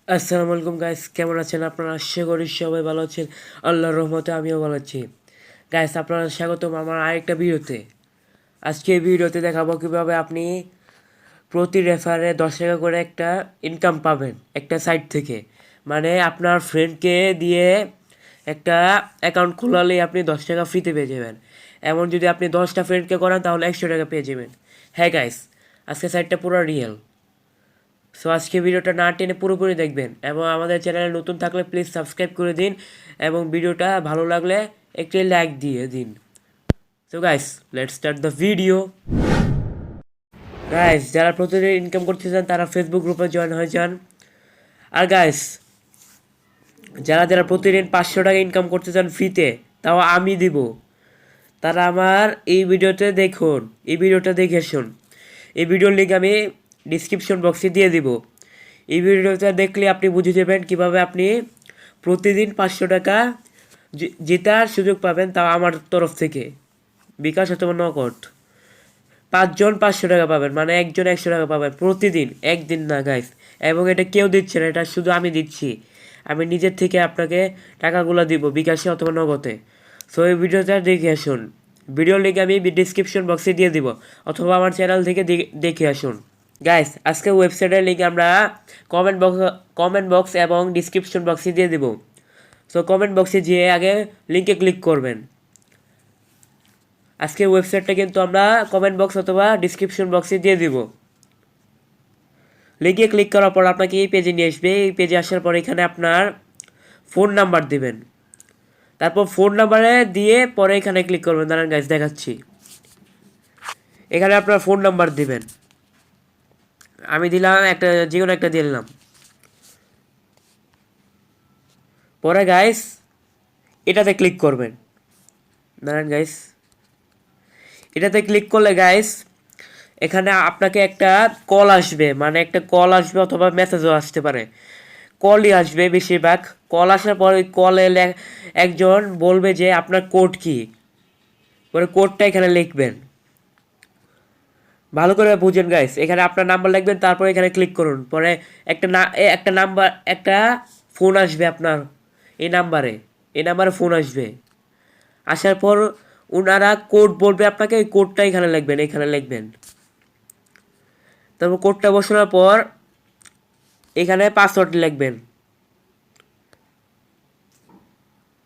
আসসালামু আলাইকুম গাইস, কেমন আছেন আপনারা? আশা করি সবাই ভালো আছেন। আল্লাহর রহমতে আমিও ভালো আছি। গাইস, আপনারা স্বাগতম আমার আরেকটা ভিডিওতে। আজকে এই ভিডিওতে দেখাবো কীভাবে আপনি প্রতি রেফারে 10 টাকা করে একটা ইনকাম পাবেন একটা সাইট থেকে। মানে আপনার ফ্রেন্ডকে দিয়ে একটা অ্যাকাউন্ট খোলালেই আপনি 10 টাকা ফ্রিতে পেয়ে যাবেন। এমন যদি আপনি 10টা ফ্রেন্ডকে করান তাহলে 100 টাকা পেয়ে যাবেন। হ্যাঁ গাইস, আজকে সাইটটা পুরো রিয়েল। সো আজকে ভিডিওটা না টেনে পুরোপুরি দেখবেন এবং আমাদের চ্যানেলে নতুন থাকলে প্লিজ সাবস্ক্রাইব করে দিন এবং ভিডিওটা ভালো লাগলে একটি লাইক দিয়ে দিন। So guys, let's start the video. Guys, যারা প্রতিদিন ইনকাম করতে চান তারা ফেসবুক গ্রুপে জয়েন হয়ে যান। আর গাইস, যারা যারা প্রতিদিন 500 টাকা ইনকাম করতে চান ফ্রিতে, তাও আমি দিব, তারা আমার এই ভিডিওতে দেখুন, এই ভিডিওটা দেখে শুন। এই ভিডিওর লিঙ্ক আমি ডিসক্রিপশন বক্সে দিয়ে দিব। এই ভিডিওটা দেখলে আপনি বুঝে যাবেন কীভাবে আপনি প্রতিদিন 500 টাকা জেতার সুযোগ পাবেন, তাও আমার তরফ থেকে, বিকাশ অথবা নগদ। 5 জন 500 টাকা পাবেন, মানে একজন 100 টাকা পাবেন প্রতিদিন, একদিন না গাইস। এবং এটা কেউ দিচ্ছে না, এটা শুধু আমি দিচ্ছি। আমি নিজের থেকে আপনাকে টাকাগুলো দিব বিকাশে অথবা নগদে। সো এই ভিডিওটা দেখে আসুন। ভিডিও লিঙ্ক আমি ডিসক্রিপশন বক্সে দিয়ে দিব, অথবা আমার চ্যানেল থেকে দেখে আসুন। গাইস, আজকে ওয়েবসাইটের লিঙ্ক আমরা কমেন্ট বক্স এবং ডিসক্রিপশন বক্সে দিয়ে দেব। সো কমেন্ট বক্সে যেয়ে আগে লিঙ্কে ক্লিক করবেন। আজকে ওয়েবসাইটটা কিন্তু আমরা কমেন্ট বক্স অথবা ডিসক্রিপশন বক্সে দিয়ে দিব। লিঙ্কে ক্লিক করার পর আপনাকে এই পেজে নিয়ে আসবে। এই পেজে আসার পর এখানে আপনার ফোন নাম্বার দিবেন, তারপর ফোন নাম্বারে দিয়ে পরে এখানে ক্লিক করবেন। দাঁড়ান গাইস, দেখাচ্ছি। এখানে আপনার ফোন নাম্বার দিবেন, আমি দিলাম একটা, যে কোনো একটা দিয়ে দিলাম। পরে গাইস এটাতে ক্লিক করবেন। দাঁড়ান গাইস, এটাতে ক্লিক করলে গাইস এখানে আপনাকে একটা কল আসবে, মানে একটা কল আসবে অথবা মেসেজও আসতে পারে। কলই আসবে বেশিরভাগ। কল আসার পর ওই কলে একজন বলবে যে আপনার কোড কি, পরে কোডটা এখানে লিখবেন। ভালো করে বুঝেন গাইস, এখানে আপনার নাম্বার লিখবেন, তারপর এখানে ক্লিক করুন। পরে একটা নাম্বার, একটা ফোন আসবে আপনার এই নাম্বারে ফোন আসবে। আসার পর ওনারা কোড বলবে আপনাকে, ওই কোডটা এখানে লিখবেন। তারপর কোডটা বসানোর পর এখানে পাসওয়ার্ড লিখবেন।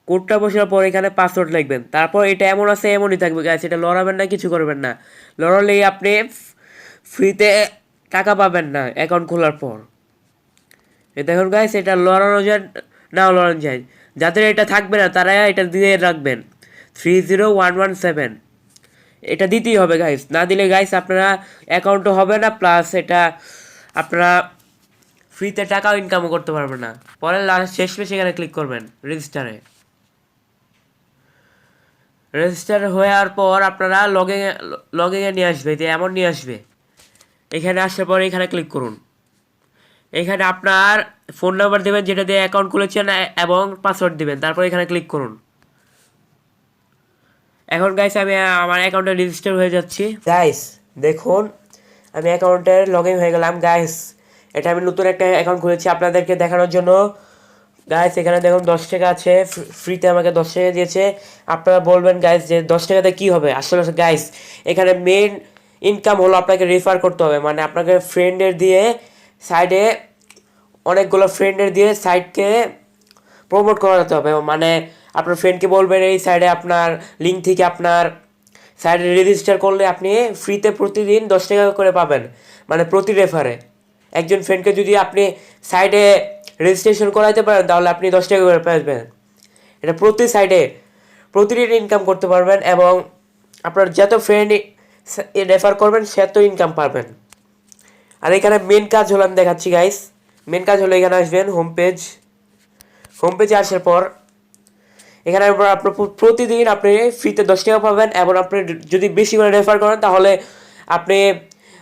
কোডটা বসানোর পর এখানে পাসওয়ার্ড লিখবেন। তারপর এটা এমন আছে এমনই থাকবে গাইস, এটা লড়াবেন না, কিছু করবেন না। লড়ালেই আপনি ফ্রিতে টাকা পাবেন না অ্যাকাউন্ট খোলার পর। দেখুন গাইস, এটা লড়ানো যায় নাও লড়ানো যায়। যাদের এটা থাকবে না তারা এটা দিয়ে রাখবেন 30117। এটা দিতেই হবে গাইস, না দিলে গাইস আপনারা অ্যাকাউন্টও হবে না, প্লাস এটা আপনারা ফ্রিতে টাকাও ইনকামও করতে পারবেন না। পরে লাস্ট শেষমেশ এখানে ক্লিক করবেন রেজিস্টার হওয়ার পর আপনারা লগইনে নিয়ে আসবে, যে এমন নিয়ে আসবে। এখানে আসার পর এখানে ক্লিক করুন। এখানে আপনার ফোন নাম্বার দেবেন যেটা দিয়ে অ্যাকাউন্ট খুলেছেন এবং পাসওয়ার্ড দিবেন, তারপর এখানে ক্লিক করুন। এখন গাইস আমি আমার অ্যাকাউন্টে রেজিস্টার হয়ে যাচ্ছি। গাইস দেখুন, আমি অ্যাকাউন্টে লগ ইন হয়ে গেলাম। গাইস, এটা আমি নতুন একটা অ্যাকাউন্ট খুলেছি আপনাদেরকে দেখানোর জন্য। গাইস এখানে দেখুন 10 টাকা আছে, ফ্রিতে আমাকে 10 টাকা দিয়েছে। আপনারা বলবেন গাইস যে 10 টাকাতে কী হবে? আসলে গাইস এখানে মেন ইনকাম হলো আপনাকে রেফার করতে হবে, মানে আপনাকে ফ্রেন্ডের দিয়ে সাইডে অনেকগুলো ফ্রেন্ডের দিয়ে সাইটকে প্রমোট করাতে হবে। মানে আপনার ফ্রেন্ডকে বলবেন এই সাইডে আপনার লিঙ্ক থেকে আপনার সাইডে রেজিস্টার করলে আপনি ফ্রিতে প্রতিদিন 10 টাকা করে পাবেন, মানে প্রতি রেফারে। একজন ফ্রেন্ডকে যদি আপনি সাইডে রেজিস্ট্রেশন করাইতে পারেন তাহলে আপনি 10 টাকা করে পাবেন। এটা প্রতি সাইডে প্রতিদিন ইনকাম করতে পারবেন এবং আপনার যত ফ্রেন্ড রেফার করবেন সে তো ইনকাম পাবেন। আর এখানে মেন কাজ হলো আমি দেখাচ্ছি গাইস। মেন কাজ হলো এখানে আসবেন হোম পেজে আসার পর এখানে আপনার প্রতিদিন আপনি ফ্রিতে 10 টাকা পাবেন এবং আপনি যদি বেশি করে রেফার করেন তাহলে আপনি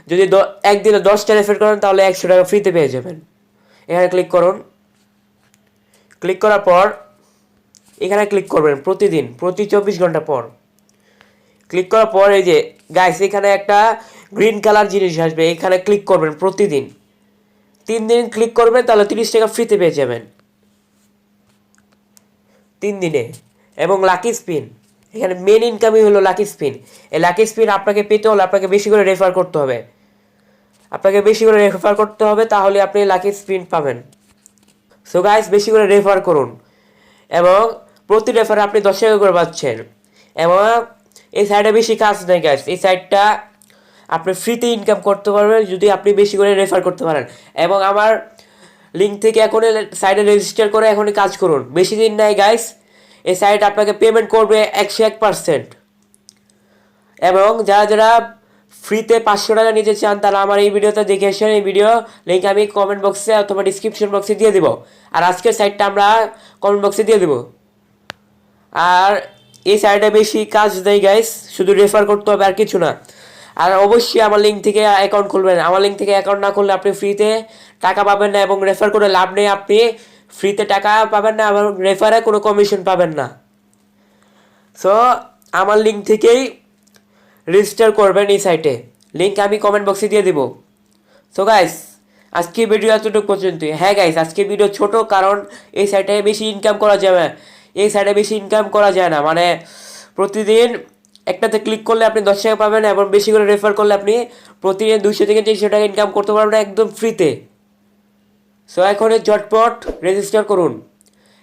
যদি একদিনে 10টা রেফার করেন তাহলে 100 টাকা ফ্রিতে পেয়ে যাবেন। এখানে ক্লিক করুন। ক্লিক করার পর এখানে ক্লিক করবেন প্রতিদিন, প্রতি 24 ঘন্টা পর। ক্লিক করার পর এই যে গাইস এখানে একটা গ্রিন কালার জিনিস আসবে, এখানে ক্লিক করবেন প্রতিদিন। 3 দিন ক্লিক করবেন তাহলে 30 টাকা ফ্রিতে পেয়ে যাবেন 3 দিনে। এবং লাকি স্পিন, এখানে মেন ইনকামই হলো লাকি স্পিন। এই লাকি স্পিন আপনাকে পেতে হলে আপনাকে বেশি করে রেফার করতে হবে, তাহলে আপনি লাকি স্পিন পাবেন। সো গাইস, বেশি করে রেফার করুন এবং প্রতি রেফারে আপনি 10 টাকা করে পাচ্ছেন। এবং এই সাইডে বেশি কাজ নেই গাইস, এই সাইডটা আপনি ফ্রিতে ইনকাম করতে পারবেন যদি আপনি বেশি করে রেফার করতে পারেন। এবং আমার লিঙ্ক থেকে এখনই সাইডে রেজিস্টার করে এখনই কাজ করুন, বেশি দিন নাই গাইস। এই সাইট আপনাকে পেমেন্ট করবে 101%। এবং যারা ফ্রিতে 500 টাকা নিতে চান তারা আমার এই ভিডিওতে দেখে আসেন। এই ভিডিও লিঙ্ক আমি কমেন্ট বক্সে অথবা ডিসক্রিপশন বক্সে দিয়ে দিব। আর আজকের সাইটটা আমরা কমেন্ট বক্সে দিয়ে দিব। আর এই সাইটে বেশি কাজ নেই গাইস, শুধু রেফার করতে হবে আর কিছু না। আর অবশ্যই আমার লিঙ্ক থেকে অ্যাকাউন্ট খুলবেন, আমার লিঙ্ক থেকে অ্যাকাউন্ট না খুললে আপনি ফ্রিতে টাকা পাবেন না এবং রেফার করে লাভ নেই, আপনি ফ্রিতে টাকা পাবেন না এবং রেফারে কোনো কমিশন পাবেন না। সো আমার লিঙ্ক থেকেই রেজিস্টার করবেন এই সাইটে, লিঙ্ক আমি কমেন্ট বক্সে দিয়ে দিব। সো গাইস, আজকের ভিডিও এতটুকু পর্যন্তই। হ্যাঁ গাইস, আজকের ভিডিও ছোট, কারণ এই সাইটে বেশি ইনকাম করা যাবে, না। মানে প্রতিদিন একটাতে ক্লিক করলে আপনি 10 টাকা পাবেন এবং বেশি করে রেফার করলে আপনি প্রতিদিন 200 থেকে 300 টাকা ইনকাম করতে পারবেন একদম ফ্রিতে। সো এখন ঝটপট রেজিস্টার করুন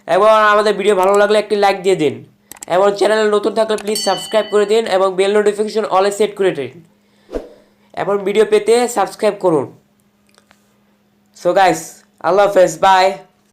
এবং আমাদের ভিডিও ভালো লাগলে একটি লাইক দিয়ে দিন এবং চ্যানেলে নতুন থাকলে প্লিজ সাবস্ক্রাইব করে দিন এবং বেল নোটিফিকেশন অলে সেট করে দিন এবং ভিডিও পেতে সাবস্ক্রাইব করুন। সো গাইস, আল্লাহ হাফেজ, বাই।